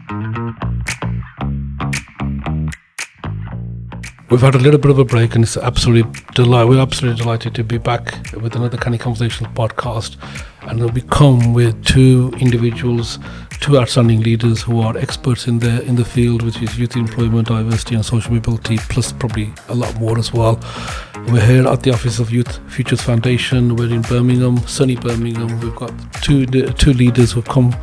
We've had a little bit of a break, and we're absolutely delighted to be back with another kind of conversational podcast. And we come with two individuals, two outstanding leaders who are experts in the field, which is youth employment, diversity and social mobility, plus probably a lot more as well. We're here at the office of Youth Futures Foundation. We're in Birmingham, sunny Birmingham. We've got two leaders who've come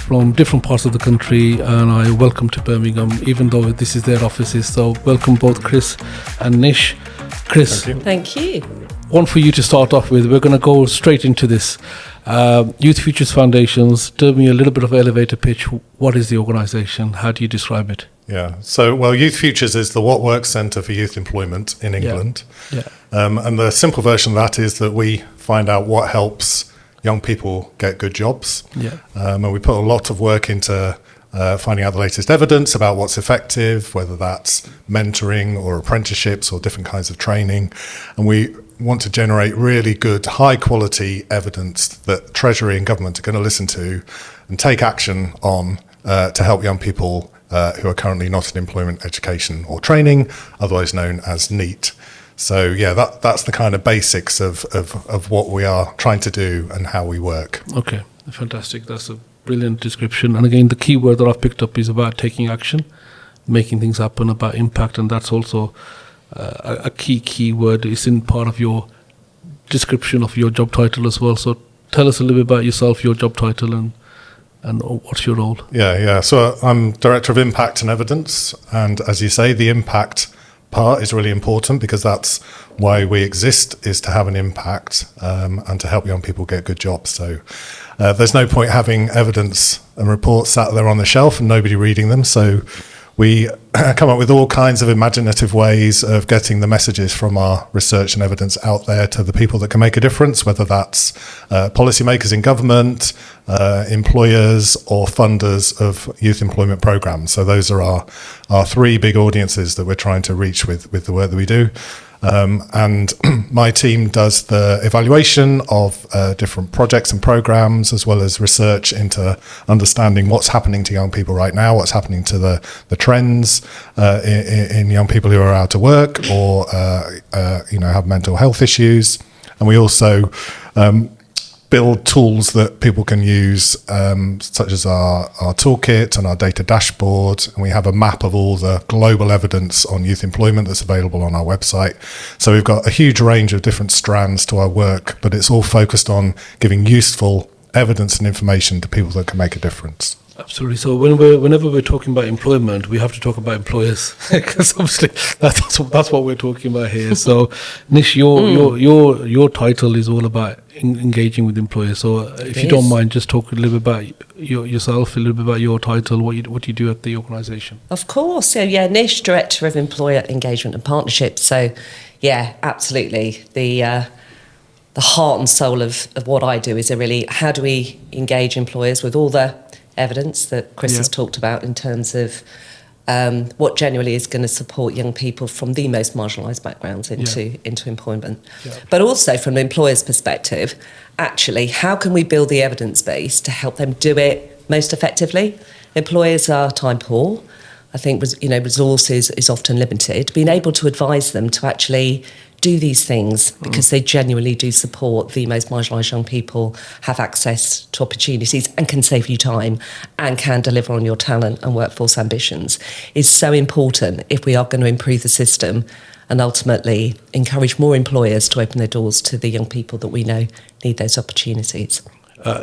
from different parts of the country, and I welcome to Birmingham, even though this is their offices. So welcome both Chris and Nish. Chris, Thank you. One for you to start off with. We're going to go straight into this. Youth Futures Foundations, tell me a little bit of elevator pitch. What is the organisation? How do you describe it? Yeah, so, well, Youth Futures is the What Works Centre for Youth Employment in England. Yeah. And the simple version of that is that we find out what helps young people get good jobs. Yeah. And we put a lot of work into finding out the latest evidence about what's effective, whether that's mentoring or apprenticeships or different kinds of training. And we want to generate really good, high quality evidence that Treasury and government are going to listen to and take action on to help young people who are currently not in employment, education or training, otherwise known as NEET. So yeah, that's the kind of basics of what we are trying to do and how we work. Okay, fantastic. That's a brilliant description. And again, the key word that I've picked up is about taking action, making things happen, about impact, and that's also a key word. It's in part of your description of your job title as well. So tell us a little bit about yourself, your job title, and what's your role? Yeah. So I'm Director of Impact and Evidence, and as you say, the impact part is really important because that's why we exist, is to have an impact and to help young people get good jobs. So there's no point having evidence and reports sat there on the shelf and nobody reading them. So we come up with all kinds of imaginative ways of getting the messages from our research and evidence out there to the people that can make a difference, whether that's policymakers in government, employers or funders of youth employment programs. So those are our three big audiences that we're trying to reach with the work that we do. And my team does the evaluation of different projects and programs, as well as research into understanding what's happening to young people right now, what's happening to the trends in young people who are out of work or have mental health issues. And we also build tools that people can use, such as our toolkit and our data dashboard. And we have a map of all the global evidence on youth employment that's available on our website. So we've got a huge range of different strands to our work, but it's all focused on giving useful evidence and information to people that can make a difference. Absolutely. So whenever we're talking about employment, we have to talk about employers, because obviously that's what we're talking about here. So, Nish, your title is all about engaging with employers. So, if you don't mind, just talk a little bit about yourself, a little bit about your title, what you do at the organisation. Of course. So, Nish, Director of Employer Engagement and Partnerships. So, absolutely. The heart and soul of what I do is really how do we engage employers with all the evidence that Chris has talked about in terms of what generally is going to support young people from the most marginalised backgrounds into employment. Yeah. But also from the employer's perspective, actually, how can we build the evidence base to help them do it most effectively? Employers are time poor. I think resources is often limited. Being able to advise them to actually do these things because they genuinely do support the most marginalised young people, have access to opportunities and can save you time and can deliver on your talent and workforce ambitions is so important if we are going to improve the system and ultimately encourage more employers to open their doors to the young people that we know need those opportunities.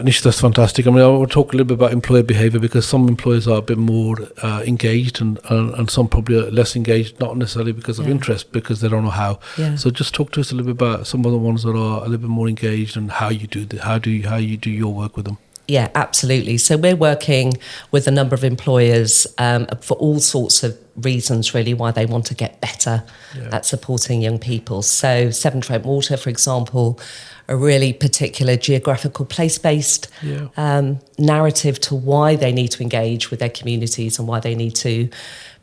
Nish, that's fantastic. I mean, I will talk a little bit about employer behaviour because some employers are a bit more engaged and some probably are less engaged, not necessarily because of interest, because they don't know how. Yeah. So just talk to us a little bit about some of the ones that are a little bit more engaged and how you do how you do your work with them. Yeah, absolutely. So we're working with a number of employers for all sorts of reasons, really, why they want to get better at supporting young people. So Severn Trent Water, for example, a really particular geographical place-based narrative to why they need to engage with their communities and why they need to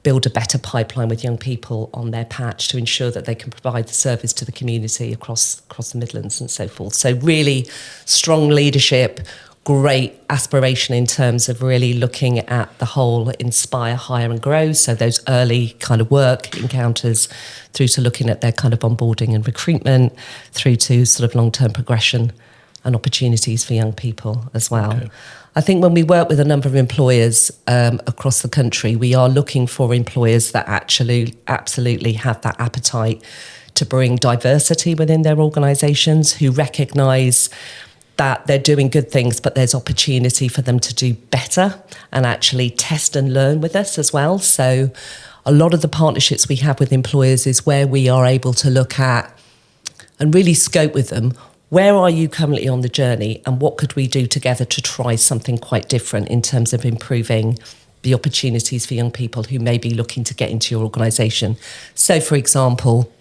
build a better pipeline with young people on their patch to ensure that they can provide the service to the community across the Midlands and so forth. So really strong leadership, great aspiration in terms of really looking at the whole inspire, hire and grow. So those early kind of work encounters through to looking at their kind of onboarding and recruitment, through to sort of long-term progression and opportunities for young people as well. Okay. I think when we work with a number of employers across the country, we are looking for employers that actually absolutely have that appetite to bring diversity within their organisations, who recognise that they're doing good things, but there's opportunity for them to do better and actually test and learn with us as well. So a lot of the partnerships we have with employers is where we are able to look at and really scope with them, where are you currently on the journey and what could we do together to try something quite different in terms of improving the opportunities for young people who may be looking to get into your organisation. So, for example,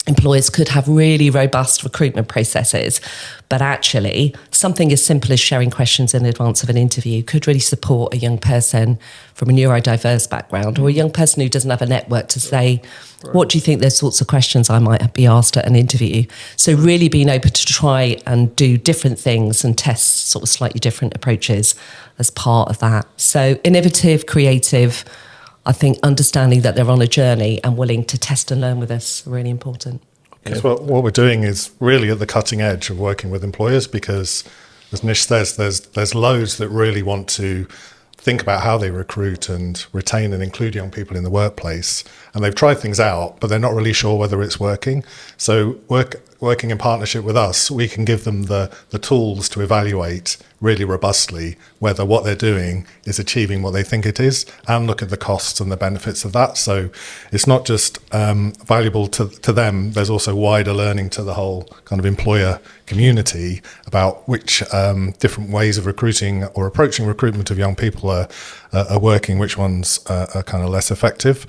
employers could have really robust recruitment processes, but actually something as simple as sharing questions in advance of an interview could really support a young person from a neurodiverse background or a young person who doesn't have a network to say, what do you think those sorts of questions I might be asked at an interview? So really being open to try and do different things and test sort of slightly different approaches as part of that. So innovative, creative, I think understanding that they're on a journey and willing to test and learn with us are really important. Okay. So what we're doing is really at the cutting edge of working with employers because, as Nish says, there's loads that really want to think about how they recruit and retain and include young people in the workplace. And they've tried things out, but they're not really sure whether it's working. So working in partnership with us, we can give them the tools to evaluate really robustly whether what they're doing is achieving what they think it is and look at the costs and the benefits of that. So it's not just valuable to them, there's also wider learning to the whole kind of employer community about which different ways of recruiting or approaching recruitment of young people are working, which ones are kind of less effective.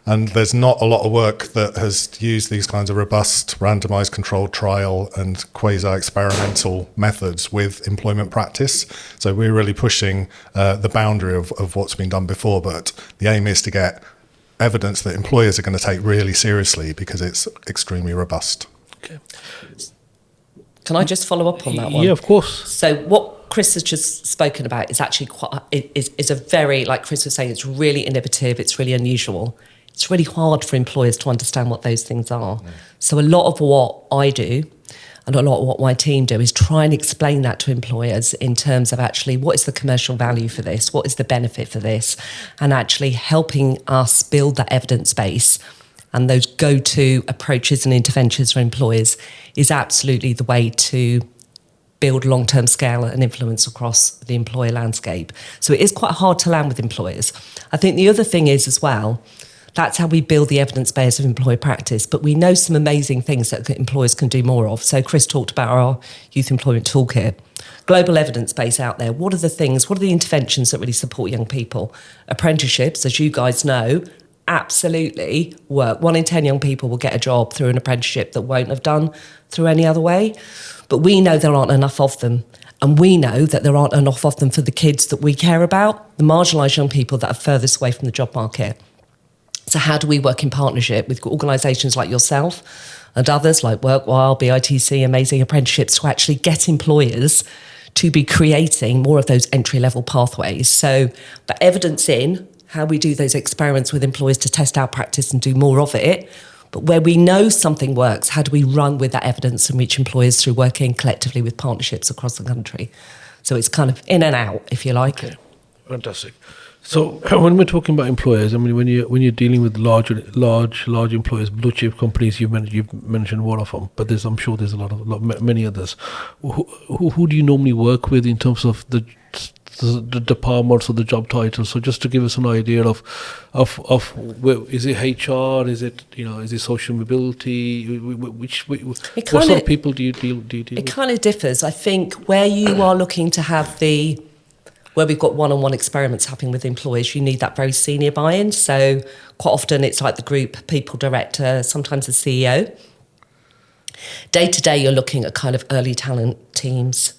And there's not a lot of work that has used these kinds of robust randomized controlled trial and quasi-experimental methods with employment practice. So we're really pushing the boundary of what's been done before, but the aim is to get evidence that employers are going to take really seriously because it's extremely robust. Okay. Can I just follow up on that one? Yeah, of course. So what Chris has just spoken about is actually is a very, like Chris was saying, it's really innovative, it's really unusual. It's really hard for employers to understand what those things are. Mm. So a lot of what I do and a lot of what my team do is try and explain that to employers in terms of actually what is the commercial value for this, what is the benefit for this, and actually helping us build that evidence base. And those go-to approaches and interventions for employers is absolutely the way to build long-term scale and influence across the employer landscape. So it is quite hard to land with employers. I think the other thing is as well, that's how we build the evidence base of employer practice. But we know some amazing things that employers can do more of. So Chris talked about our youth employment toolkit. Global evidence base out there. What are the things, what are the interventions that really support young people? Apprenticeships, as you guys know, absolutely work. 1 in 10 young people will get a job through an apprenticeship that won't have done through any other way. But we know there aren't enough of them. And we know that there aren't enough of them for the kids that we care about, the marginalised young people that are furthest away from the job market. So how do we work in partnership with organisations like yourself and others like Workwhile, BITC, Amazing Apprenticeships to actually get employers to be creating more of those entry-level pathways? So, but evidence in how we do those experiments with employers to test our practice and do more of it. But where we know something works, how do we run with that evidence and reach employers through working collectively with partnerships across the country? So it's kind of in and out, if you like. Okay, fantastic. So when we're talking about employers, I mean, when you're dealing with large employers, blue chip companies, you've mentioned one of them, but I'm sure there's many others. Who do you normally work with in terms of the departments or the job titles? So just to give us an idea of where, is it HR? Is it is it social mobility? What sort of people do you deal with? It kind of differs. I think where you are looking to have where we've got one-on-one experiments happening with employers, you need that very senior buy-in. So quite often it's like the group people director, sometimes the CEO. Day-to-day, you're looking at kind of early talent teams,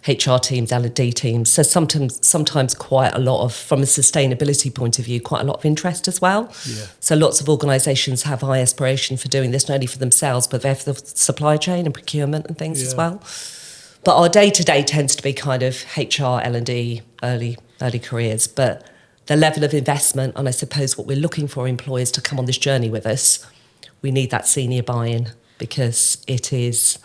HR teams, L&D teams. So sometimes quite a lot of, from a sustainability point of view, quite a lot of interest as well. Yeah. So lots of organisations have high aspiration for doing this, not only for themselves, but for the supply chain and procurement and things as well. But our day-to-day tends to be kind of HR, L&D, early careers. But the level of investment, and I suppose what we're looking for employers to come on this journey with us, we need that senior buy-in, because it is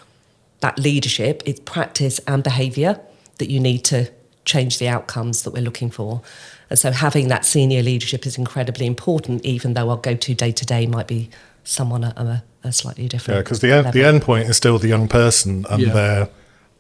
that leadership, it's practice and behaviour that you need to change the outcomes that we're looking for. And so having that senior leadership is incredibly important, even though our go-to day-to-day might be someone at a slightly different Yeah, because the end point is still the young person and their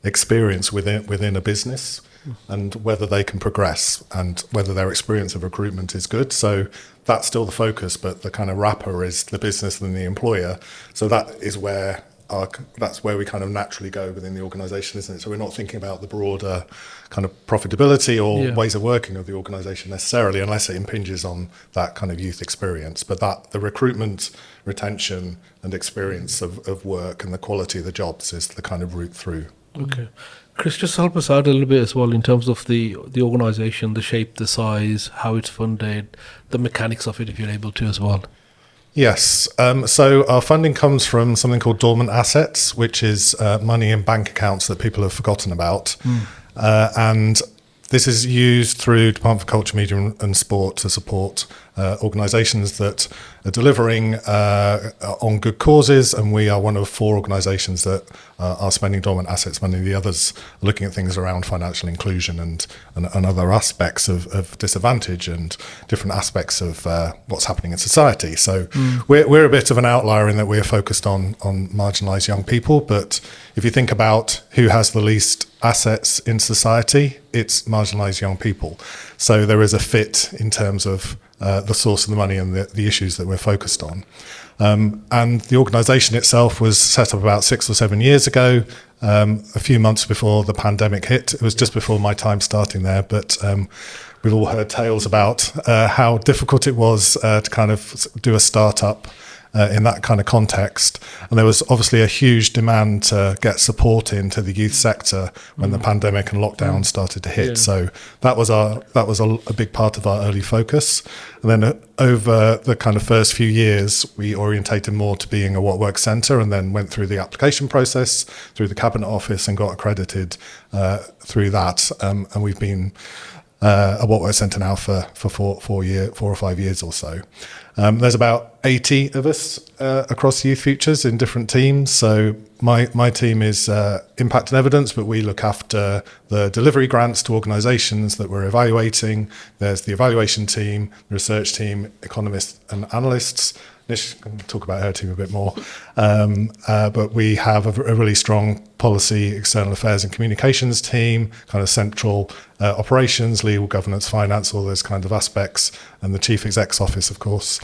experience within a business, and whether they can progress and whether their experience of recruitment is good. So that's still the focus, but the kind of wrapper is the business and the employer. So that's where we kind of naturally go within the organisation, isn't it? So we're not thinking about the broader kind of profitability or ways of working of the organisation necessarily, unless it impinges on that kind of youth experience. But that the recruitment, retention and experience of work and the quality of the jobs is the kind of route through. Okay. Chris, just help us out a little bit as well in terms of the organisation, the shape, the size, how it's funded, the mechanics of it, if you're able to as well. Yes. So our funding comes from something called dormant assets, which is money in bank accounts that people have forgotten about. And this is used through Department for Culture, Media and Sport to support organisations that are delivering on good causes, and we are one of 4 organisations that are spending dormant assets money. The others are looking at things around financial inclusion and other aspects of disadvantage and different aspects of what's happening in society. So we're a bit of an outlier in that we're focused on marginalised young people, but if you think about who has the least assets in society, it's marginalised young people. So there is a fit in terms of the source of the money and the issues that we're focused on. And the organisation itself was set up about 6 or 7 years ago, a few months before the pandemic hit. It was just before my time starting there, but we've all heard tales about how difficult it was to kind of do a start-up in that kind of context. And there was obviously a huge demand to get support into the youth sector when the pandemic and lockdown started to hit. So that was a big part of our early focus. And then over the kind of first few years, we orientated more to being a what works centre, and then went through the application process through the Cabinet Office and got accredited through that. And we've been a what works centre now for 4 or 5 years or so. There's about 80 of us across Youth Futures in different teams. So my team is Impact and Evidence, but we look after the delivery grants to organisations that we're evaluating. There's the evaluation team, the research team, economists and analysts. Nish can talk about her team a bit more. But we have a really strong policy, external affairs and communications team, kind of central operations, legal, governance, finance, all those kind of aspects, and the chief exec's office, of course.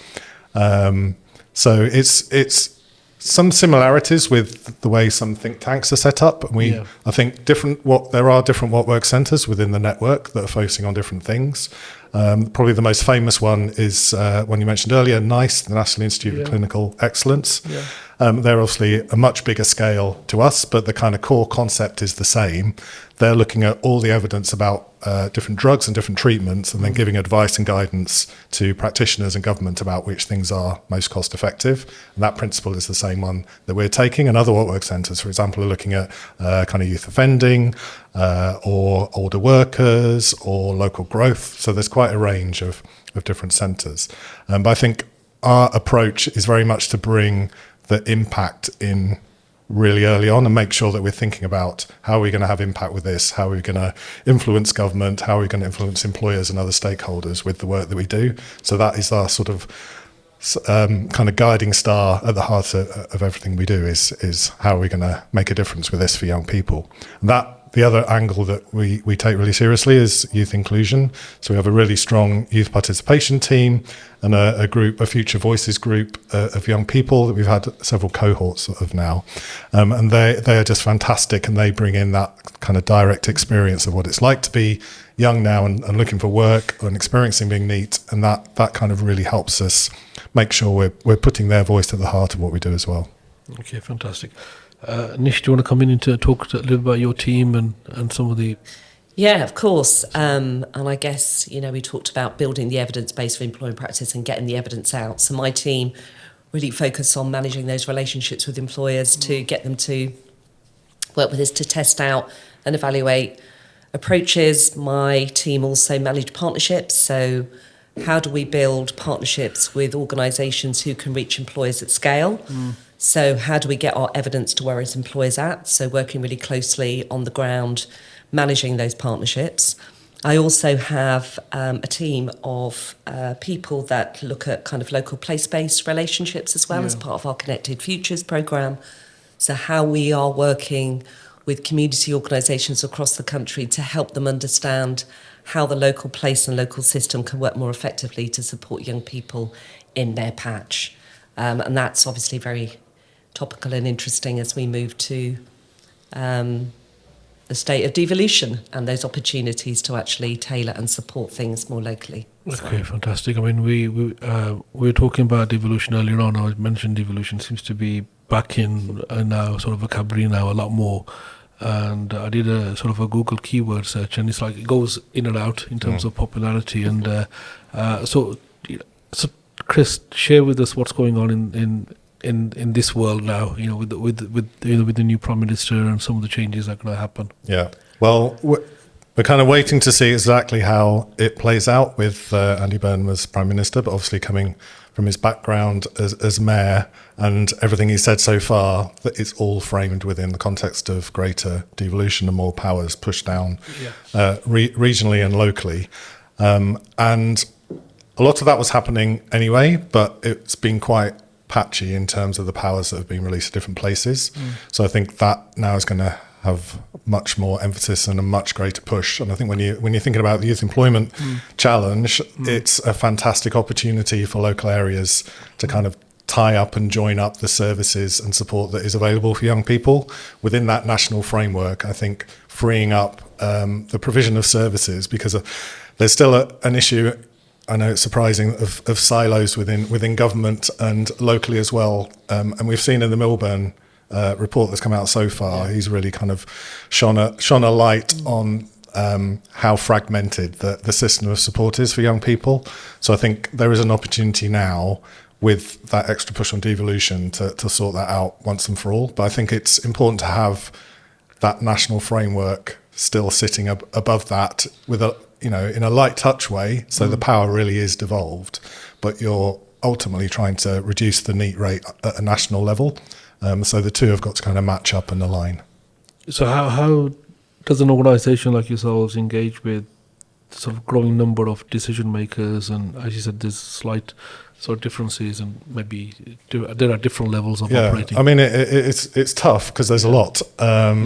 So it's some similarities with the way some think tanks are set up. I think there are different what work centres within the network that are focusing on different things. Probably the most famous one is one you mentioned earlier, NICE, the National Institute of Clinical Excellence. They're obviously a much bigger scale to us, but the kind of core concept is the same. They're looking at all the evidence about different drugs and different treatments, and then giving advice and guidance to practitioners and government about which things are most cost effective. And that principle is the same one that we're taking. And other what work centres, for example, are looking at kind of youth offending or older workers or local growth. So there's quite a range of different centres. But I think our approach is very much to bring the impact in really early on and make sure that we're thinking about how are we going to have impact with this, how are we going to influence government, how are we going to influence employers and other stakeholders with the work that we do. So that is our sort of kind of guiding star at the heart of everything we do is how are we going to make a difference with this for young people. And the other angle that we take really seriously is youth inclusion. So we have a really strong youth participation team and a Future Voices group of young people that we've had several cohorts of now. And they are just fantastic, and they bring in that kind of direct experience of what it's like to be young now and looking for work and experiencing being neat. And that kind of really helps us make sure we're putting their voice at the heart of what we do as well. Okay, fantastic. Nish, do you want to come in and talk a little about your team and some of the... Yeah, of course. And I guess, we talked about building the evidence base for employment practice and getting the evidence out. So my team really focus on managing those relationships with employers to get them to work with us to test out and evaluate approaches. My team also manage partnerships. So how do we build partnerships with organisations who can reach employers at scale? So how do we get our evidence to where its employers at? So working really closely on the ground, managing those partnerships. I also have a team of people that look at kind of local place-based relationships as well as part of our Connected Futures programme. So how we are working with community organisations across the country to help them understand how the local place and local system can work more effectively to support young people in their patch. And that's obviously very topical and interesting as we move to the state of devolution and those opportunities to actually tailor and support things more locally. Okay, fantastic. I mean, we were talking about devolution earlier on. I mentioned devolution seems to be back in our sort of vocabulary now a lot more. And I did a sort of a Google keyword search, and it's like it goes in and out in terms of popularity. And so, Chris, share with us what's going on in this world now. You know, with the new Prime Minister and some of the changes that are going to happen. Yeah. Well, we're kind of waiting to see exactly how it plays out with Andy Burnham as Prime Minister, but obviously coming from his background as mayor and everything he said so far, that it's all framed within the context of greater devolution and more powers pushed down regionally and locally. And a lot of that was happening anyway, but it's been quite patchy in terms of the powers that have been released to different places. So I think that now is going to have much more emphasis and a much greater push. And I think when you're thinking about the youth employment challenge, it's a fantastic opportunity for local areas to kind of tie up and join up the services and support that is available for young people within that national framework. I think freeing up the provision of services, because there's still an issue, I know it's surprising, of silos within government and locally as well. And we've seen in the Milburn report that's come out so far, he's really kind of shone a light on how fragmented the system of support is for young people. So I think there is an opportunity now with that extra push on devolution to sort that out once and for all. But I think it's important to have that national framework still sitting above that with in a light touch way, so the power really is devolved, but you're ultimately trying to reduce the NEAT rate at a national level. So the two have got to kind of match up and align. So how does an organisation like yourselves engage with sort of growing number of decision makers? And as you said, there's slight sort of differences, and maybe there are different levels of operating. I mean, it's tough because there's a lot.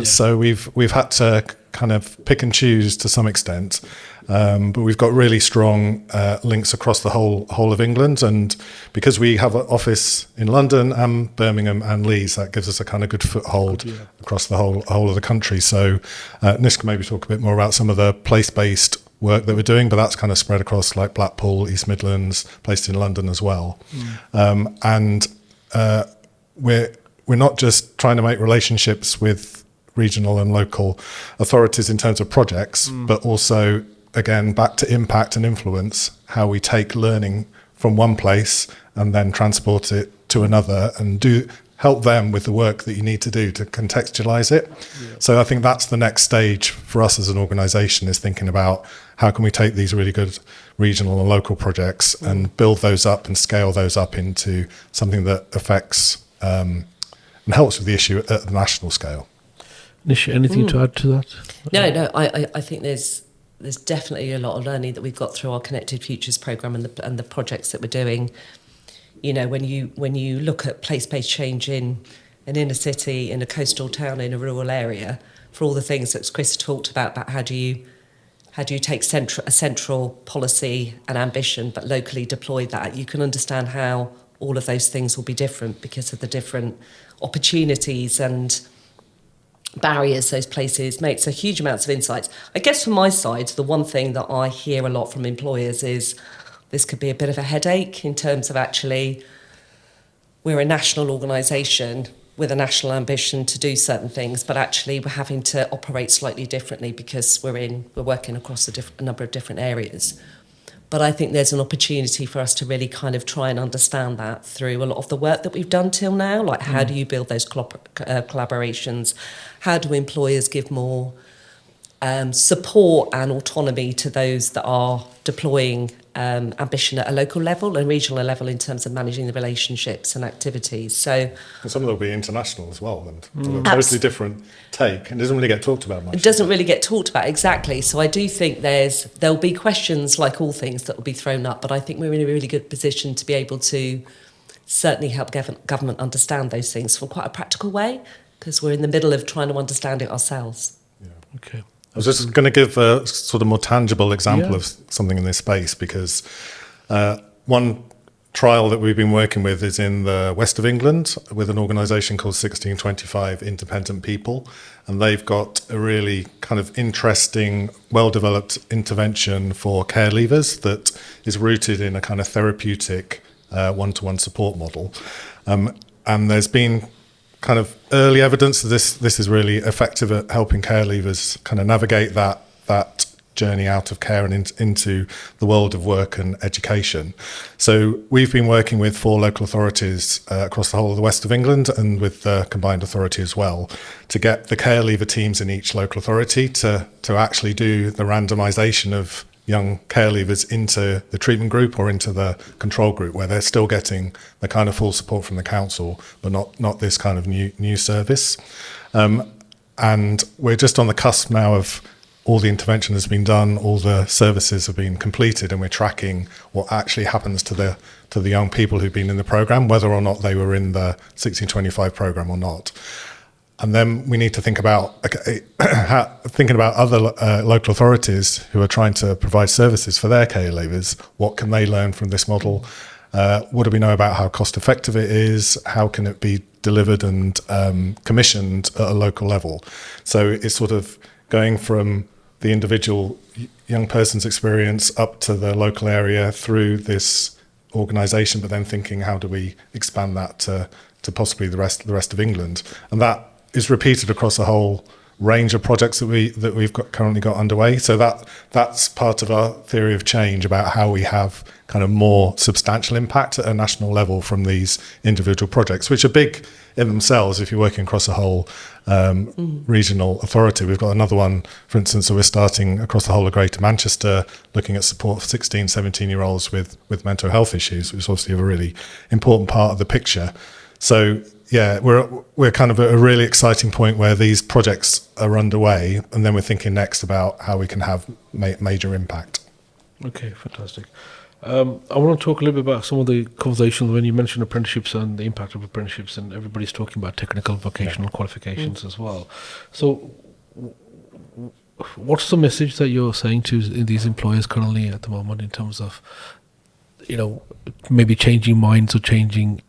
So we've had to kind of pick and choose to some extent. But we've got really strong links across the whole of England, and because we have an office in London and Birmingham and Leeds, that gives us a kind of good foothold across the whole of the country. So Nish can maybe talk a bit more about some of the place-based work that we're doing, but that's kind of spread across like Blackpool, East Midlands, placed in London as well. And we're not just trying to make relationships with regional and local authorities in terms of projects, but also, again, back to impact and influence, how we take learning from one place and then transport it to another and help them with the work that you need to do to contextualize it. So I think that's the next stage for us as an organisation, is thinking about how can we take these really good regional and local projects and build those up and scale those up into something that affects and helps with the issue at the national scale. Nish, anything to add to that? No, I think there's definitely a lot of learning that we've got through our Connected Futures programme and the projects that we're doing. You know, when you look at place-based change in an inner city, in a coastal town, in a rural area, for all the things that Chris talked about how do you take a central policy and ambition, but locally deploy that, you can understand how all of those things will be different because of the different opportunities and barriers those places makes a huge amounts of insights. I guess from my side, the one thing that I hear a lot from employers is this could be a bit of a headache in terms of actually we're a national organisation with a national ambition to do certain things, but actually we're having to operate slightly differently because we're working across a number of different areas. But I think there's an opportunity for us to really kind of try and understand that through a lot of the work that we've done till now. Like, how do you build those collaborations? How do employers give more support and autonomy to those that are deploying ambition at a local level and regional level in terms of managing the relationships and activities? So, and some of them will be international as well, and a totally different take, and it doesn't really get talked about much. It doesn't really get talked about, exactly. So I do think there'll be questions, like all things, that will be thrown up, but I think we're in a really good position to be able to certainly help government understand those things from quite a practical way, because we're in the middle of trying to understand it ourselves. Yeah. Okay. I was just going to give a sort of more tangible example of something in this space, because one trial that we've been working with is in the west of England with an organisation called 1625 Independent People, and they've got a really kind of interesting, well-developed intervention for care leavers that is rooted in a kind of therapeutic one-to-one support model. And there's been kind of early evidence that this is really effective at helping care leavers kind of navigate that journey out of care and into the world of work and education. So we've been working with 4 local authorities across the whole of the west of England, and with the combined authority as well, to get the care leaver teams in each local authority to actually do the randomisation of young care leavers into the treatment group or into the control group, where they're still getting the kind of full support from the council, but not this kind of new service. And we're just on the cusp now of all the intervention has been done, all the services have been completed, and we're tracking what actually happens to the young people who've been in the programme, whether or not they were in the 1625 programme or not. And then we need to think about thinking about other local authorities who are trying to provide services for their care leavers. What can they learn from this model? What do we know about how cost effective it is? How can it be delivered and commissioned at a local level? So it's sort of going from the individual young person's experience up to the local area through this organisation, but then thinking, how do we expand that to possibly the rest of England? And that is repeated across a whole range of projects that we've currently got underway. So that's part of our theory of change, about how we have kind of more substantial impact at a national level from these individual projects, which are big in themselves if you're working across a whole regional authority. We've got another one, for instance, that we're starting across the whole of Greater Manchester, looking at support for 16, 17-year-olds with mental health issues, which is obviously a really important part of the picture. So yeah, we're kind of at a really exciting point where these projects are underway, and then we're thinking next about how we can have major impact. Okay, fantastic. I want to talk a little bit about some of the conversations when you mentioned apprenticeships and the impact of apprenticeships, and everybody's talking about technical vocational qualifications as well. So what's the message that you're saying to these employers currently at the moment in terms of, maybe changing minds or changing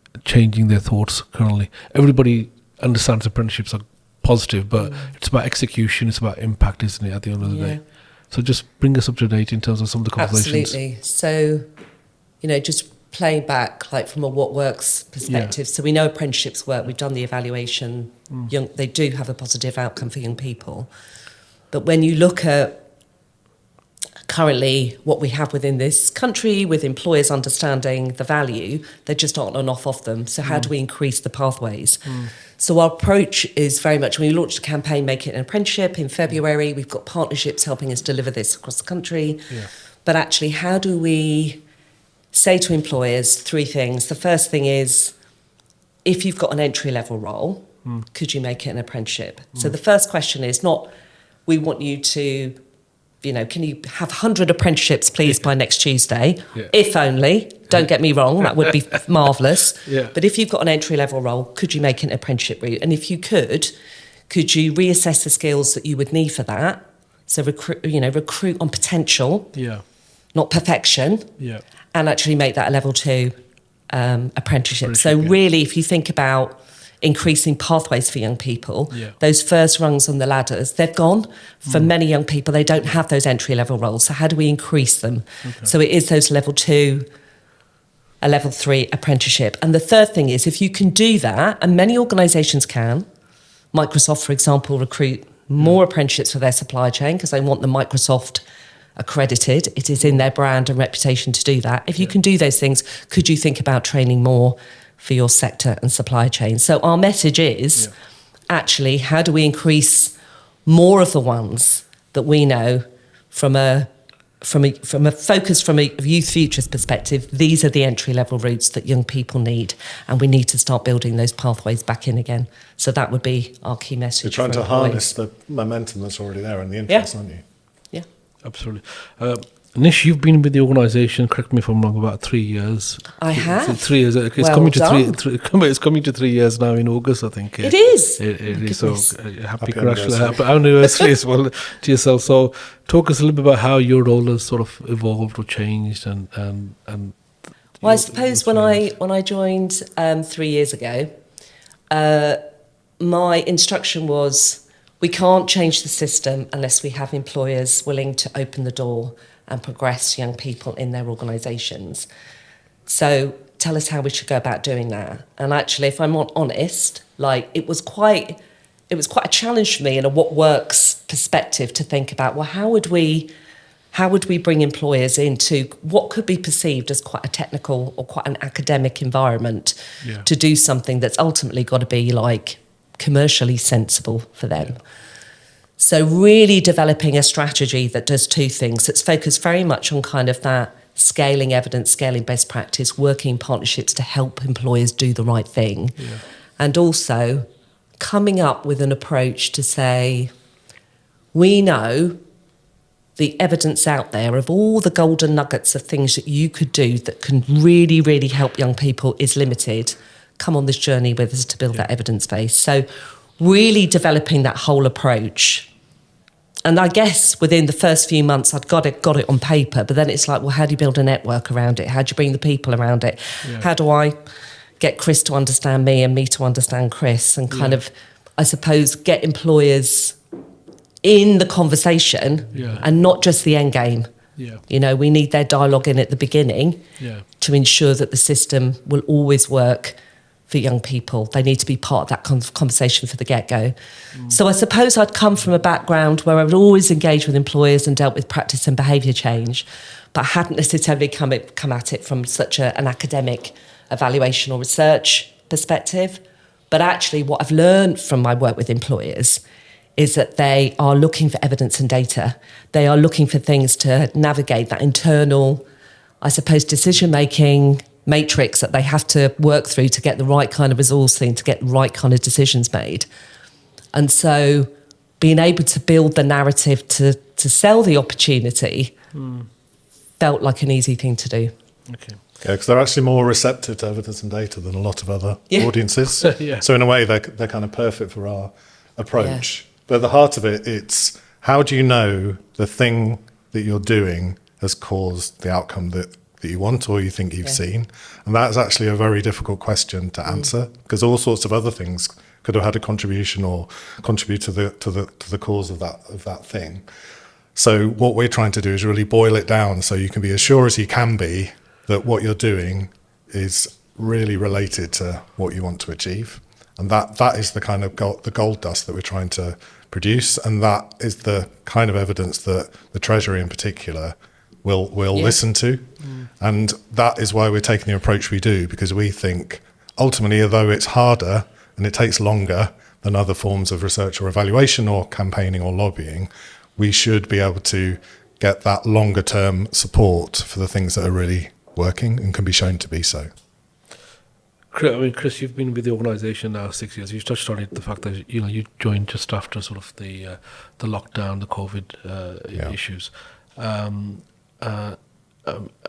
their thoughts currently? Everybody understands apprenticeships are positive, but it's about execution, it's about impact, isn't it, at the end of the day? So just bring us up to date in terms of some of the conversations. Absolutely. So, just playing back, like from a what works perspective. So we know apprenticeships work. We've done the evaluation. They do have a positive outcome for young people. But when you look at currently what we have within this country, with employers understanding the value, there just aren't enough of them. So how do we increase the pathways? So our approach is very much, when we launched a campaign, Make It an Apprenticeship, in February, we've got partnerships helping us deliver this across the country. But actually, how do we say to employers 3 things? The first thing is, if you've got an entry-level role, could you make it an apprenticeship? So the first question is not, we want you to, can you have 100 apprenticeships, please, by next Tuesday? If only. Don't get me wrong, that would be marvellous. But if you've got an entry-level role, could you make an apprenticeship route? And if you could you reassess the skills that you would need for that? So recruit on potential, not perfection, and actually make that a level 2 apprenticeship. So really, if you think about increasing pathways for young people, those first rungs on the ladders, they've gone. For many young people, they don't have those entry-level roles. So how do we increase them? So it is those level 2, a level 3 apprenticeship. And the third thing is, if you can do that, and many organisations can, Microsoft, for example, recruit more apprenticeships for their supply chain because they want the Microsoft accredited. It is in their brand and reputation to do that. If you can do those things, could you think about training more for your sector and supply chain? So our message is actually, how do we increase more of the ones that we know from a focus from a youth futures perspective? These are the entry level routes that young people need, and we need to start building those pathways back in again. So that would be our key message. You're trying to harness the momentum that's already there and the interest, aren't you? Yeah. Absolutely. Nish, you've been with the organisation, correct me if I'm wrong, about 3 years. I have. 3 years. It's Well coming to done. it's coming to 3 years now in August, I think. It is. It is. So Goodness. happy anniversary as well to yourself. So talk us a little bit about how your role has sort of evolved or changed and Well, I suppose when I joined 3 years ago, my instruction was, we can't change the system unless we have employers willing to open the door and progress young people in their organisations. So tell us how we should go about doing that. And actually, if I'm honest, it was quite a challenge for me in a what works perspective to think about, well, how would we bring employers into what could be perceived as quite a technical or quite an academic environment to do something that's ultimately got to be commercially sensible for them. Yeah. So really developing a strategy that does two things. It's focused very much on kind of that scaling evidence, scaling best practice, working in partnerships to help employers do the right thing. Yeah. And also coming up with an approach to say, we know the evidence out there of all the golden nuggets of things that you could do that can really, really help young people is limited. Come on this journey with us to build that evidence base. So really developing that whole approach. And I guess within the first few months, I'd got it on paper, but then it's like, well, how do you build a network around it? How do you bring the people around it? Yeah. How do I get Chris to understand me and me to understand Chris? And kind of, I suppose, get employers in the conversation and not just the end game. Yeah. You know, we need their dialogue in at the beginning to ensure that the system will always work for young people. They need to be part of that conversation for the get-go. So I suppose I'd come from a background where I would always engage with employers and dealt with practice and behaviour change, but I hadn't necessarily come at it from such an academic evaluation or research perspective. But actually what I've learned from my work with employers is that they are looking for evidence and data. They are looking for things to navigate that internal, I suppose, decision-making matrix that they have to work through to get the right kind of resourcing, to get the right kind of decisions made. And so being able to build the narrative to sell the opportunity felt like an easy thing to do. Okay. Yeah, because they're actually more receptive to evidence and data than a lot of other audiences. So in a way, they're kind of perfect for our approach. But at the heart of it, it's how do you know the thing that you're doing has caused the outcome that you want or you think you've seen? And that's actually a very difficult question to answer, because all sorts of other things could have had a contribution or contribute to the cause of that thing. So what we're trying to do is really boil it down so you can be as sure as you can be that what you're doing is really related to what you want to achieve. And that is the kind of the gold dust that we're trying to produce, and that is the kind of evidence that the Treasury in particular will listen to. And that is why we're taking the approach we do, because we think ultimately, although it's harder and it takes longer than other forms of research or evaluation or campaigning or lobbying, we should be able to get that longer term support for the things that are really working and can be shown to be so. I mean, Chris, you've been with the organisation now 6 years. You touched on it, the fact that you joined just after sort of the lockdown, the COVID issues.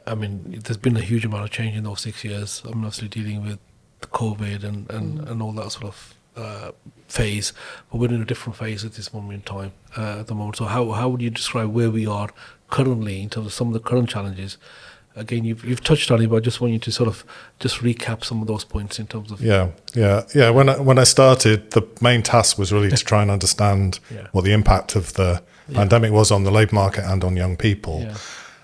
I mean, there's been a huge amount of change in those 6 years. I'm obviously dealing with COVID and all that sort of phase, but we're in a different phase at this moment in time. At the moment, so how would you describe where we are currently in terms of some of the current challenges? Again, you've touched on it, but I just want you to sort of just recap some of those points in terms of... Yeah. When I started, the main task was really to try and understand what the impact of the pandemic was on the labour market and on young people. Yeah.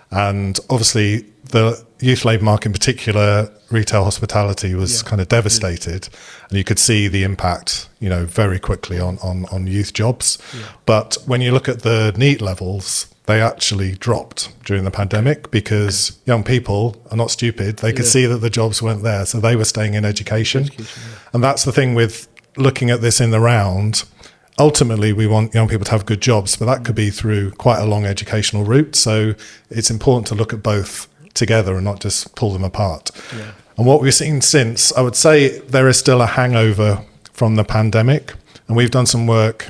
And obviously, the youth labour market in particular, retail hospitality was kind of devastated. And you could see the impact, very quickly on youth jobs. Yeah. But when you look at the NEAT levels, they actually dropped during the pandemic because young people are not stupid. They could see that the jobs weren't there, so they were staying in education. And that's the thing with looking at this in the round. Ultimately, we want young people to have good jobs, but that could be through quite a long educational route. So it's important to look at both together and not just pull them apart. Yeah. And what we've seen since, I would say there is still a hangover from the pandemic. And we've done some work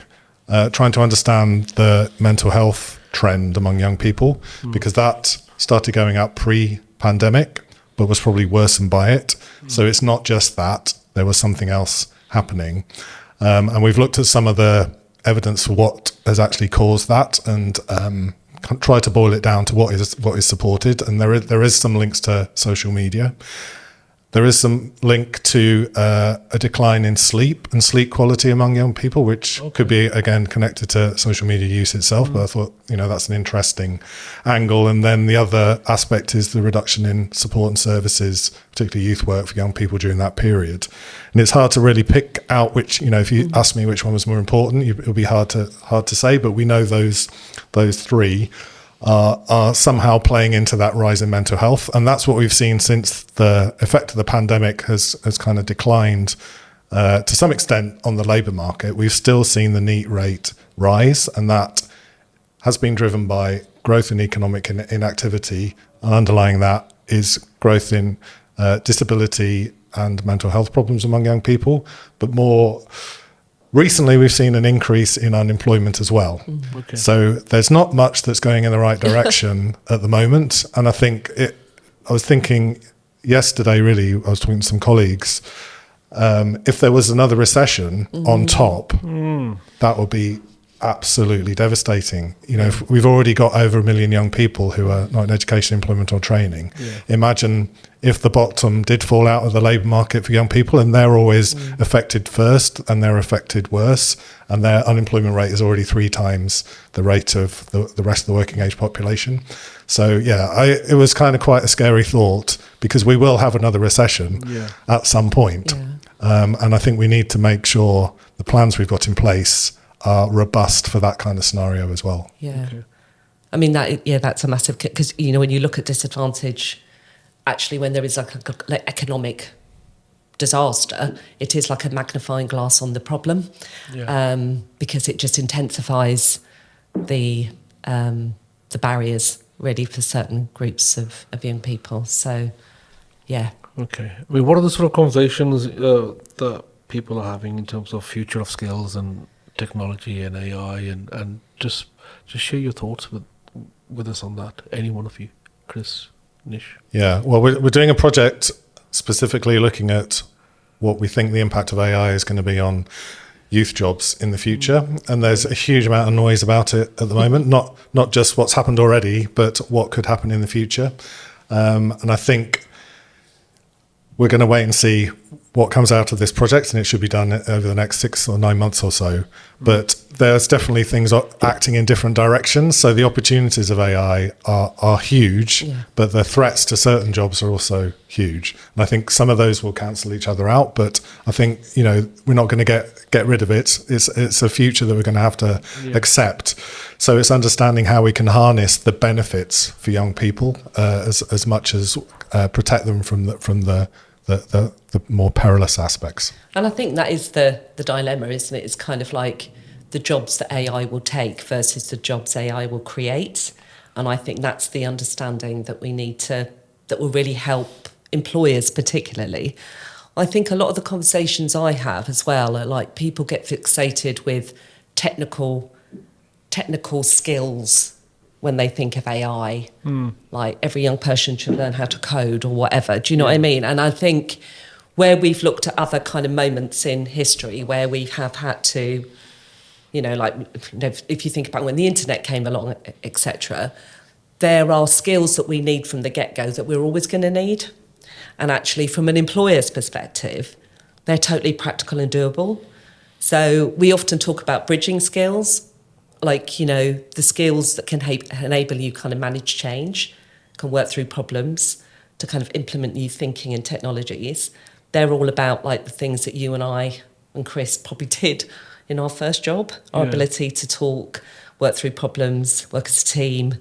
trying to understand the mental health trend among young people, because that started going up pre-pandemic, but was probably worsened by it. So it's not just that, there was something else happening. And we've looked at some of the evidence for what has actually caused that, and try to boil it down to what is supported. And there is some links to social media. There is some link to a decline in sleep and sleep quality among young people, which could be, again, connected to social media use itself. But I thought, that's an interesting angle. And then the other aspect is the reduction in support and services, particularly youth work for young people during that period. And it's hard to really pick out which, if you ask me which one was more important, it would be hard to say. But we know those three are somehow playing into that rise in mental health. And that's what we've seen since the effect of the pandemic has kind of declined to some extent on the labour market. We've still seen the NEET rate rise, and that has been driven by growth in economic inactivity. And underlying that is growth in disability and mental health problems among young people. But more recently, we've seen an increase in unemployment as well. So there's not much that's going in the right direction at the moment. And I think I was thinking yesterday, really, I was talking to some colleagues, if there was another recession on top, that would be absolutely devastating. If we've already got over 1 million young people who are not in education, employment or training. Imagine if the bottom did fall out of the labour market for young people, and they're always affected first and they're affected worse, and their unemployment rate is already 3 times the rate of the rest of the working age population. So it was kind of quite a scary thought, because we will have another recession at some point. And I think we need to make sure the plans we've got in place are robust for that kind of scenario as well. I mean, that's a massive, because when you look at disadvantage, actually when there is like economic disaster, it is like a magnifying glass on the problem, because it just intensifies the barriers really for certain groups of young people. So Okay. I mean, what are the sort of conversations that people are having in terms of future of skills and technology and AI, and just share your thoughts with us on that. Any one of you, Chris, Nish? Yeah, well, we're doing a project specifically looking at what we think the impact of AI is going to be on youth jobs in the future, and there's a huge amount of noise about it at the moment. Not just what's happened already, but what could happen in the future. And I think we're going to wait and see what comes out of this project, and it should be done over the next 6 or 9 months or so. But there's definitely things acting in different directions. So the opportunities of AI are huge, but the threats to certain jobs are also huge. And I think some of those will cancel each other out. But I think we're not going to get rid of it. It's a future that we're going to have to accept. So it's understanding how we can harness the benefits for young people as much as protect them from the more perilous aspects. And I think that is the dilemma, isn't it? It's kind of like the jobs that AI will take versus the jobs AI will create. And I think that's the understanding that we need that will really help employers particularly. I think a lot of the conversations I have as well are like people get fixated with technical skills when they think of AI, like every young person should learn how to code or whatever. Do you know what I mean? And I think where we've looked at other kind of moments in history where we have had to, if you think about when the internet came along, etc., there are skills that we need from the get-go that we're always going to need. And actually, from an employer's perspective, they're totally practical and doable. So we often talk about bridging skills, like, the skills that can enable you kind of manage change, can work through problems, to kind of implement new thinking and technologies. They're all about like the things that you and I and Chris probably did in our first job, our ability to talk, work through problems, work as a team.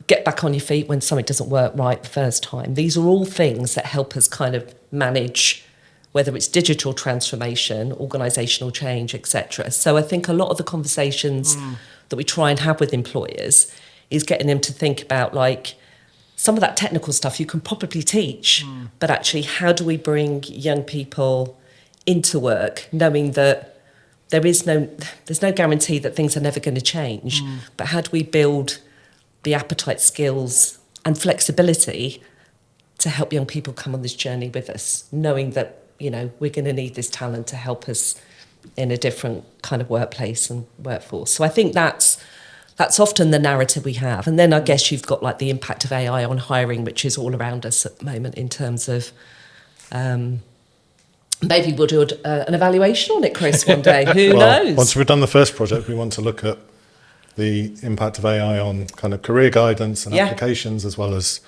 Get back on your feet when something doesn't work right the first time. These are all things that help us kind of manage, whether it's digital transformation, organisational change, etc. So I think a lot of the conversations that we try and have with employers is getting them to think about, like, some of that technical stuff you can probably teach, but actually how do we bring young people into work knowing that there's no guarantee that things are never going to change, but how do we build the appetite, skills and flexibility to help young people come on this journey with us, knowing that, we're going to need this talent to help us in a different kind of workplace and workforce. So I think that's often the narrative we have. And then I guess you've got like the impact of AI on hiring, which is all around us at the moment in terms of, maybe we'll do an evaluation on it, Chris, one day. Who knows? Once we've done the first project, we want to look at the impact of AI on kind of career guidance and applications, as well as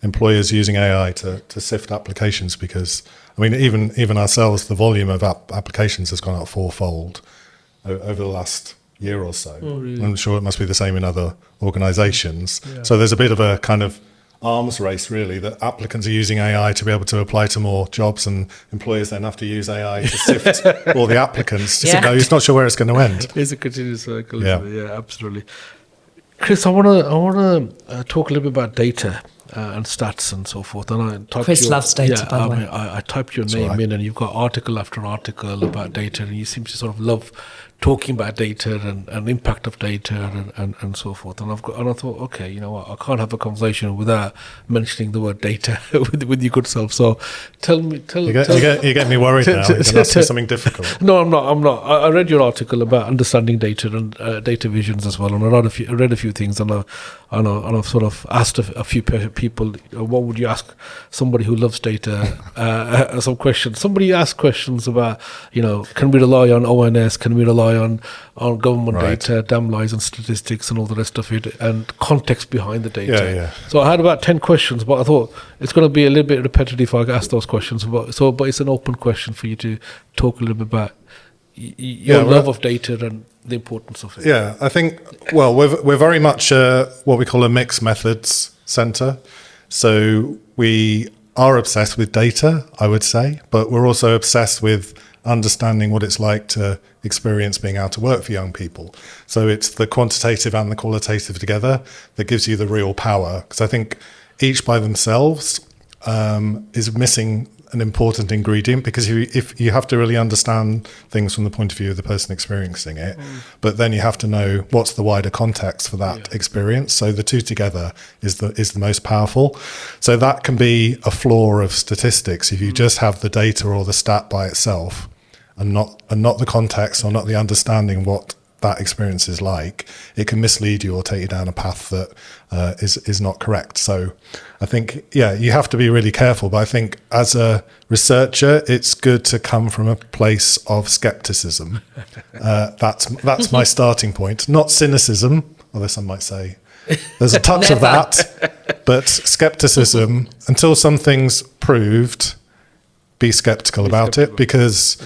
employers using AI to sift applications, because even ourselves, the volume of applications has gone up fourfold over the last year or so. Really? I'm sure it must be the same in other organisations. So there's a bit of a kind of arms race, really, that applicants are using AI to be able to apply to more jobs, and employers then have to use AI to sift all the applicants. He's not sure where it's going to end. It's a continuous cycle, isn't it? Yeah, absolutely. Chris, I want to talk a little bit about data and stats and so forth. And Chris loves data, by the way. I typed your name in, and you've got article after article about data, and you seem to sort of love talking about data and impact of data and so forth. And I thought, okay, you know what, I can't have a conversation without mentioning the word data with your good self. So tell me. You get me worried now. You're going to ask me something difficult. No, I'm not. I read your article about understanding data and data visions as well, and I read a few things, and I've sort of asked a few people, what would you ask somebody who loves data? Some questions. Somebody asked questions about, can we rely on ONS? Can we rely on government data, damn lies and statistics and all the rest of it, and context behind the data. So I had about 10 questions, but I thought it's going to be a little bit repetitive if I ask those questions. But it's an open question for you to talk a little bit about your love of data and the importance of it. Yeah, I think, we're very much what we call a mixed methods centre. So we are obsessed with data, I would say, but we're also obsessed with understanding what it's like to experience being out to work for young people. So it's the quantitative and the qualitative together that gives you the real power. Because I think each by themselves is missing an important ingredient, because if you have to really understand things from the point of view of the person experiencing it, but then you have to know what's the wider context for that experience. So the two together is the most powerful. So that can be a flaw of statistics. If you just have the data or the stat by itself and not the context or not the understanding what that experience is like, it can mislead you or take you down a path that is not correct. So I think, you have to be really careful. But I think as a researcher, it's good to come from a place of skepticism. That's my starting point, not cynicism, although some might say there's a touch of that, but skepticism until something's proved. Be skeptical about it, because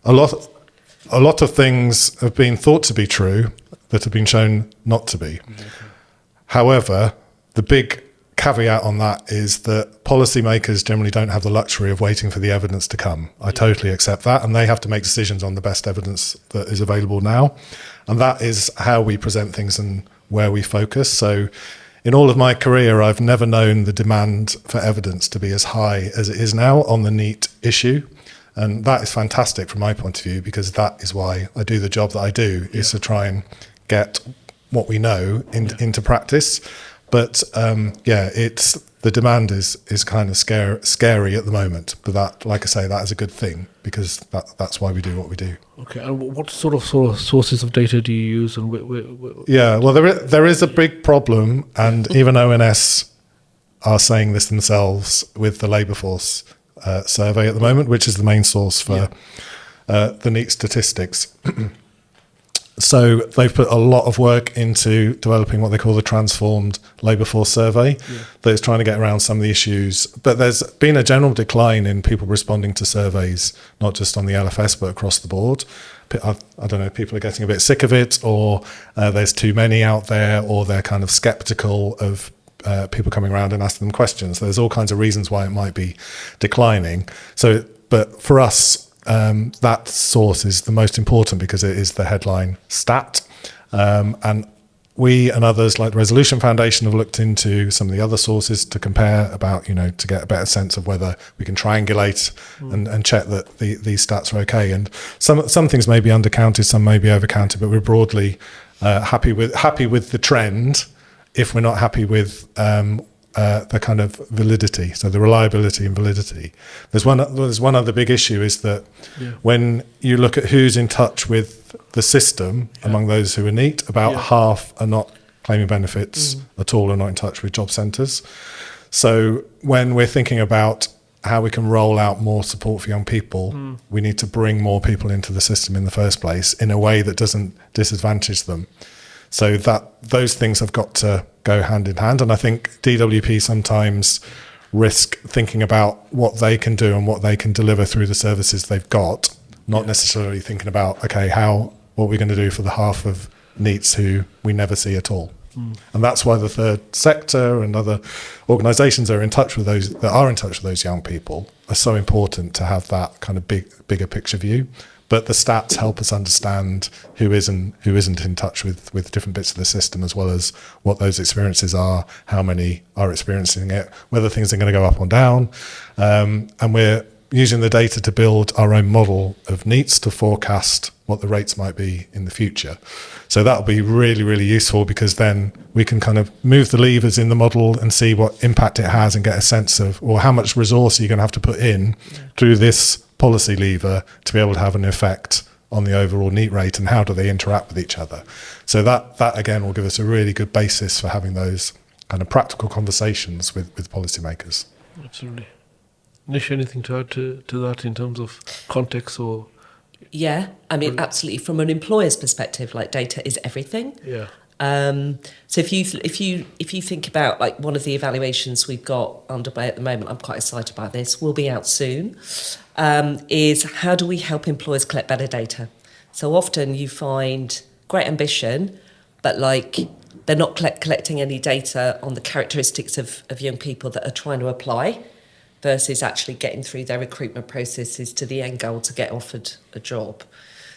a lot of things have been thought to be true that have been shown not to be. However, the big caveat on that is that policymakers generally don't have the luxury of waiting for the evidence to come. I totally accept that, and they have to make decisions on the best evidence that is available now. And that is how we present things and where we focus. So in all of my career, I've never known the demand for evidence to be as high as it is now on the NEET issue. And that is fantastic from my point of view, because that is why I do the job that I do, is to try and get what we know into practice. But it's the demand is kind of scary at the moment. But that, like I say, that is a good thing, because that's why we do what we do. Okay, and what sort of sources of data do you use? And there is a big problem, and even ONS are saying this themselves with the labour force survey at the moment, which is the main source for the NEET statistics. So they've put a lot of work into developing what they call the transformed labour force survey that is trying to get around some of the issues. But there's been a general decline in people responding to surveys, not just on the LFS, but across the board. I don't know, people are getting a bit sick of it, or there's too many out there, or they're kind of sceptical of people coming around and asking them questions. There's all kinds of reasons why it might be declining. So, but for us, that source is the most important because it is the headline stat. And we and others like the Resolution Foundation have looked into some of the other sources to compare about, to get a better sense of whether we can triangulate and check that these stats are okay. And some things may be undercounted, some may be overcounted, but we're broadly happy with the trend if we're not happy with the kind of validity, so the reliability and validity. There's one other big issue is that when you look at who's in touch with the system among those who are NEET, about half are not claiming benefits at all, are not in touch with job centres. So when we're thinking about how we can roll out more support for young people, we need to bring more people into the system in the first place in a way that doesn't disadvantage them. So that those things have got to go hand in hand. And I think DWP sometimes risk thinking about what they can do and what they can deliver through the services they've got, not necessarily thinking about, okay, what are we going to do for the half of NEETs who we never see at all. And that's why the third sector and other organisations that are in touch with those young people are so important to have that kind of bigger picture view. But the stats help us understand who isn't in touch with different bits of the system, as well as what those experiences are, how many are experiencing it, whether things are going to go up or down. And we're using the data to build our own model of NEETs to forecast what the rates might be in the future. So that'll be really, really useful, because then we can kind of move the levers in the model and see what impact it has and get a sense of, or how much resource are you going to have to put in through this policy lever to be able to have an effect on the overall NEET rate, and how do they interact with each other. So that again will give us a really good basis for having those kind of practical conversations with policymakers. Absolutely. Nish, anything to add to that in terms of context or? Yeah, I mean, absolutely. From an employer's perspective, like, data is everything. Yeah. So if you think about, like, one of the evaluations we've got underway at the moment, I'm quite excited about this, will be out soon, is how do we help employers collect better data? So often you find great ambition, but like they're not collecting any data on the characteristics of young people that are trying to apply, versus actually getting through their recruitment processes to the end goal to get offered a job.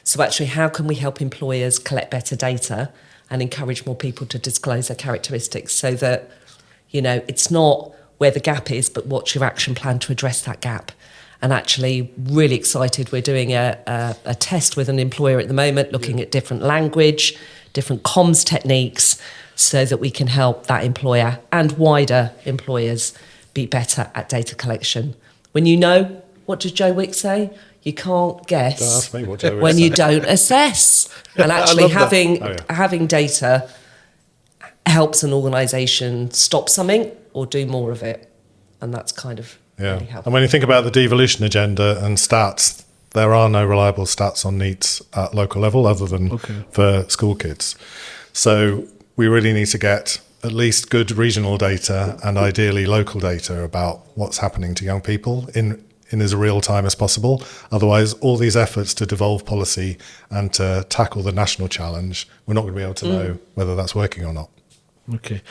So actually, how can we help employers collect better data and encourage more people to disclose their characteristics, so that, it's not where the gap is, but what's your action plan to address that gap? And actually, really excited, we're doing a test with an employer at the moment, looking at different language, different comms techniques, so that we can help that employer and wider employers be better at data collection. When what does Joe Wick say? You can't guess Don't ask me what Joe Wick when said. you don't assess. And actually having data helps an organisation stop something or do more of it. And that's kind of really helpful. And when you think about the devolution agenda and stats, there are no reliable stats on NEETs at local level other than for school kids. So we really need to get at least good regional data and ideally local data about what's happening to young people in as real time as possible. Otherwise, all these efforts to devolve policy and to tackle the national challenge, we're not going to be able to know whether that's working or not. Okay.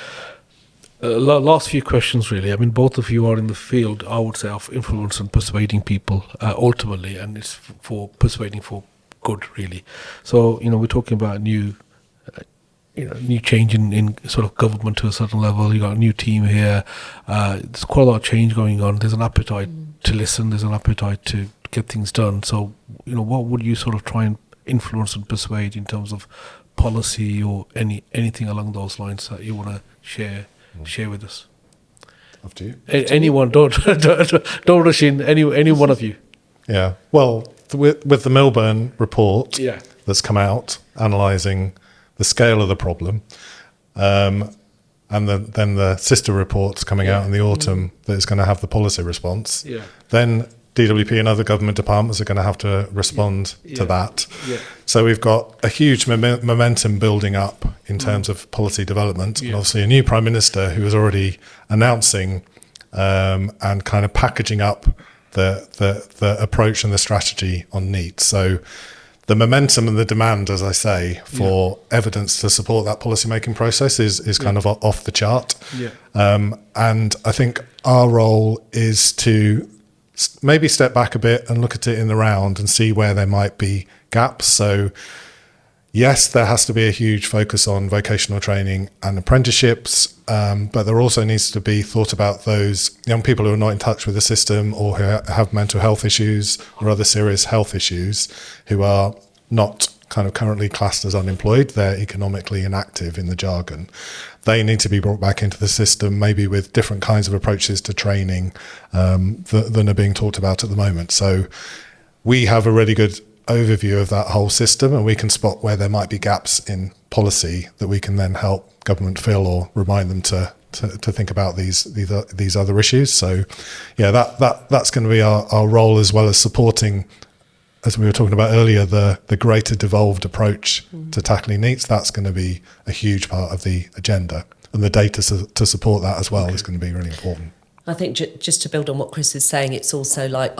Last few questions, really. I mean, both of you are in the field, I would say, of influence and persuading people ultimately, and it's for persuading for good, really. So, we're talking about new change in sort of government to a certain level. You got a new team here. There's quite a lot of change going on. There's an appetite to listen. There's an appetite to get things done. So, what would you sort of try and influence and persuade in terms of policy or anything along those lines that you want to share with us? After you. Anyone, don't rush in. Any one of you. Yeah. Well, with the Milburn report that's come out analysing the scale of the problem, and then the sister reports coming out in the autumn that is going to have the policy response, then DWP and other government departments are going to have to respond to that. Yeah. So we've got a huge momentum building up in terms of policy development, and obviously a new Prime Minister who is already announcing and kind of packaging up the approach and the strategy on NEAT. So the momentum and the demand, as I say, for evidence to support that policymaking process is kind of off the chart. Yeah. And I think our role is to maybe step back a bit and look at it in the round and see where there might be gaps. So yes, there has to be a huge focus on vocational training and apprenticeships, but there also needs to be thought about those young people who are not in touch with the system or who have mental health issues or other serious health issues, who are not kind of currently classed as unemployed. They're economically inactive in the jargon. They need to be brought back into the system, maybe with different kinds of approaches to training than are being talked about at the moment. So we have a really good overview of that whole system, and we can spot where there might be gaps in policy that we can then help government fill or remind them to think about these other issues. So yeah, that's going to be our role, as well as supporting, as we were talking about earlier, the greater devolved approach to tackling needs. That's going to be a huge part of the agenda, and the data to support that as well is going to be really important. I think just to build on what Chris is saying, it's also like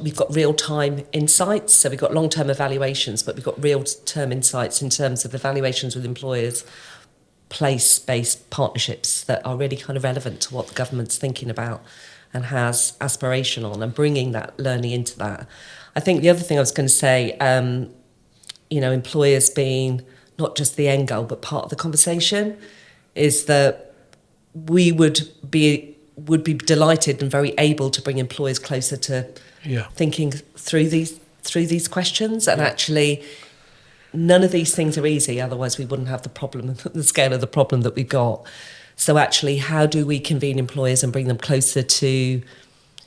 we've got real-time insights. So we've got long-term evaluations, but we've got real-term insights in terms of evaluations with employers, place-based partnerships that are really kind of relevant to what the government's thinking about and has aspiration on, and bringing that learning into that. I think the other thing I was going to say, employers being not just the end goal, but part of the conversation, is that we would be delighted and very able to bring employers closer to thinking through these questions. And actually, none of these things are easy. Otherwise, we wouldn't have the problem, the scale of the problem that we've got. So actually, how do we convene employers and bring them closer to,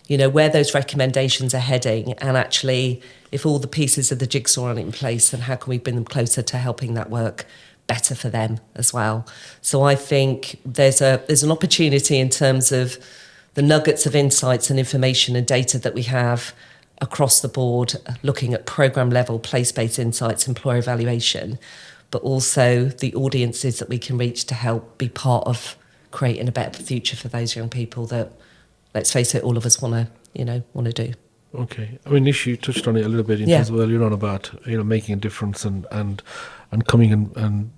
where those recommendations are heading? And actually, if all the pieces of the jigsaw aren't in place, then how can we bring them closer to helping that work better for them as well? So I think there's an opportunity in terms of the nuggets of insights and information and data that we have across the board, looking at program level, place-based insights, employer evaluation, but also the audiences that we can reach to help be part of creating a better future for those young people that, let's face it, all of us want to do. Okay. I mean, Nish, you touched on it a little bit in terms of earlier on about, making a difference and coming and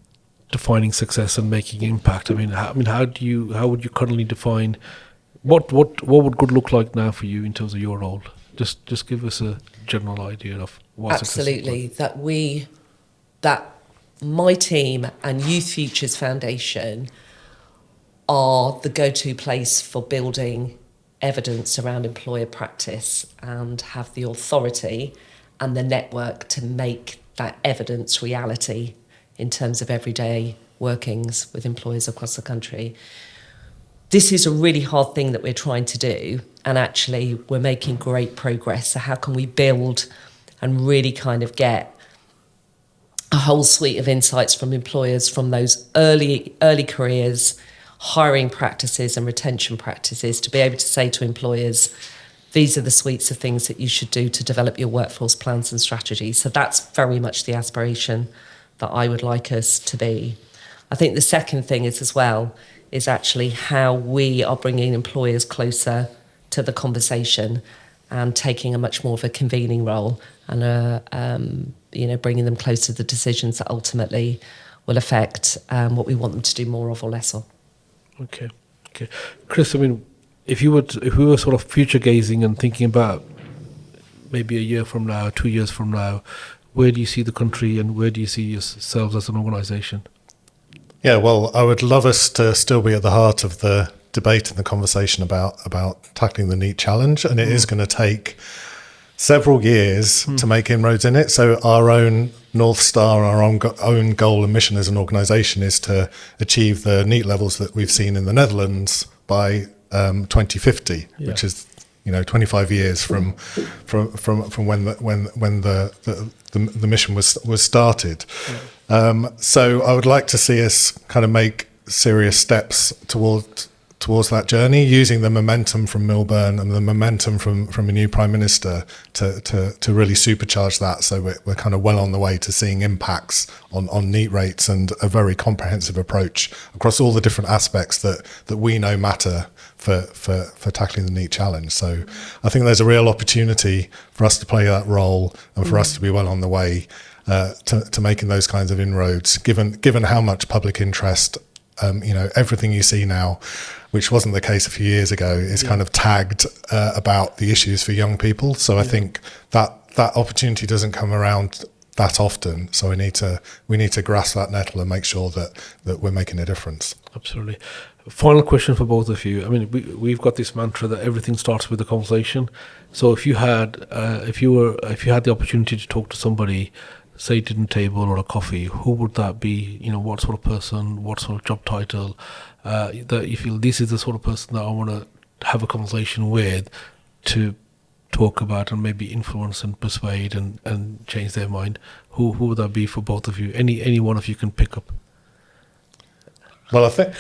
defining success and making impact. How would you currently define what would good look like now for you in terms of your role? Just give us a general idea of what absolutely that my team and Youth Futures Foundation are the go-to place for building evidence around employer practice, and have the authority and the network to make that evidence reality in terms of everyday workings with employers across the country. This is a really hard thing that we're trying to do, and actually we're making great progress. So how can we build and really kind of get a whole suite of insights from employers from those early careers, hiring practices and retention practices, to be able to say to employers, these are the suites of things that you should do to develop your workforce plans and strategies. So that's very much the aspiration that I would like us to be. I think the second thing is actually how we are bringing employers closer to the conversation and taking a much more of a convening role and bringing them closer to the decisions that ultimately will affect what we want them to do more of or less of. Okay. Chris, if we were sort of future gazing and thinking about maybe a year from now, 2 years from now, where do you see the country and where do you see yourselves as an organisation? Yeah, well, I would love us to still be at the heart of the debate and the conversation about tackling the NEAT challenge, and it is going to take several years to make inroads in it. So our own North Star, our own goal and mission as an organisation is to achieve the NEAT levels that we've seen in the Netherlands by 2050, which is 25 years from when the mission was started. So I would like to see us kind of make serious steps towards towards that journey, using the momentum from Milburn and the momentum from a new Prime Minister to really supercharge that. So we're kind of well on the way to seeing impacts on NEAT rates and a very comprehensive approach across all the different aspects that we know matter for tackling the NEAT challenge. So I think there's a real opportunity for us to play that role and for us to be well on the way to making those kinds of inroads, given how much public interest, everything you see now, which wasn't the case a few years ago, is kind of tagged about the issues for young people. So I think that opportunity doesn't come around that often. So we need to grasp that nettle and make sure that we're making a difference. Absolutely. Final question for both of you. I mean, we've got this mantra that everything starts with a conversation. So if you had the opportunity to talk to somebody, say dinner table or a coffee, who would that be? What sort of person, what sort of job title, that you feel this is the sort of person that I want to have a conversation with to talk about and maybe influence and persuade and change their mind? Who would that be for both of you? Any one of you can pick up. Well, I think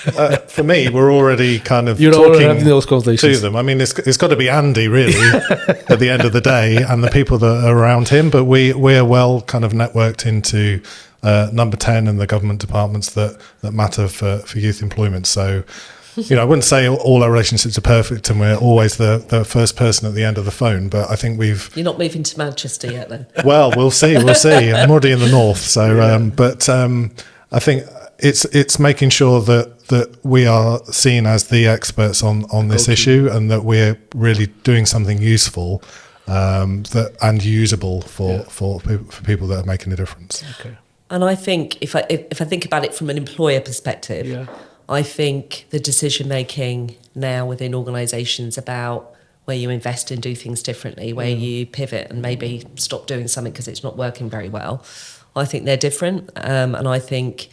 for me, we're already kind of already talking having those conversations to them. I mean, it's got to be Andy, really, at the end of the day, and the people that are around him. But we're well kind of networked into number 10 and the government departments that matter for youth employment. So, I wouldn't say all our relationships are perfect and we're always the first person at the end of the phone, but I think You're not moving to Manchester yet, then? Well, we'll see. I'm already in the north. So, I think it's making sure that we are seen as the experts on this issue and that we're really doing something useful and usable for people that are making a difference. Okay. And I think if I think about it from an employer perspective, I think the decision making now within organisations about where you invest and do things differently, where you pivot and maybe stop doing something because it's not working very well, I think they're different. And I think,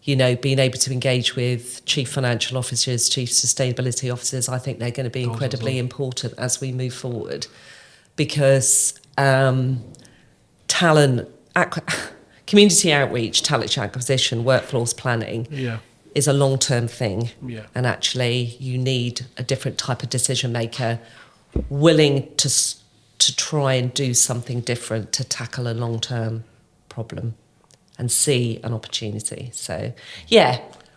being able to engage with chief financial officers, chief sustainability officers, I think they're going to be incredibly important as we move forward, because talent, community outreach, talent acquisition, workforce planning is a long-term thing. Yeah. And actually you need a different type of decision maker willing to try and do something different to tackle a long-term problem and see an opportunity. So,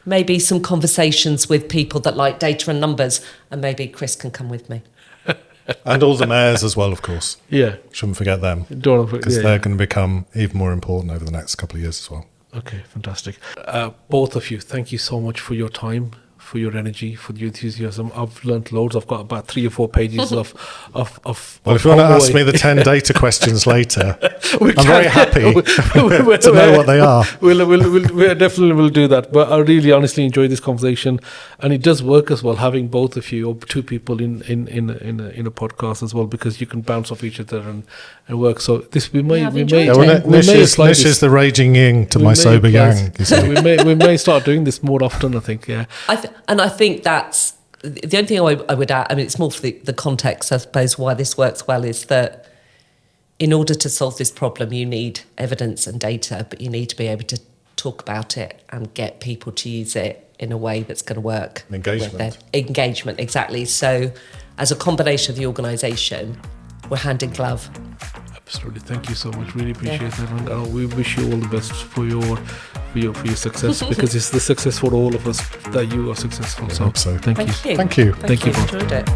maybe some conversations with people that like data and numbers, and maybe Chris can come with me. And all the mayors as well, of course. Yeah. Shouldn't forget them. Because they're going to become even more important over the next couple of years as well. Okay, fantastic. Both of you, thank you so much for your time, for your energy, for your enthusiasm. I've learnt loads. I've got about 3 or 4 pages of Well, if you want to ask me the 10 data questions later, I'm very happy to know what they are. We definitely will do that. But I really honestly enjoyed this conversation, and it does work as well having both of you or 2 people in a podcast as well, because you can bounce off each other and work. So this we may Nish is the raging yin to my sober yang. We may start doing this more often, I think. Yeah. I think that's the only thing I would add. I mean, it's more for the context, I suppose, why this works well is that in order to solve this problem, you need evidence and data, but you need to be able to talk about it and get people to use it in a way that's going to work. Engagement, exactly. So as a combination of the organisation, we're hand in glove. Absolutely. Thank you so much. Really appreciate that. And we wish you all the best for your success, because it's the success for all of us that you are successful. So thank you. Thank you. Thank you. Enjoyed it.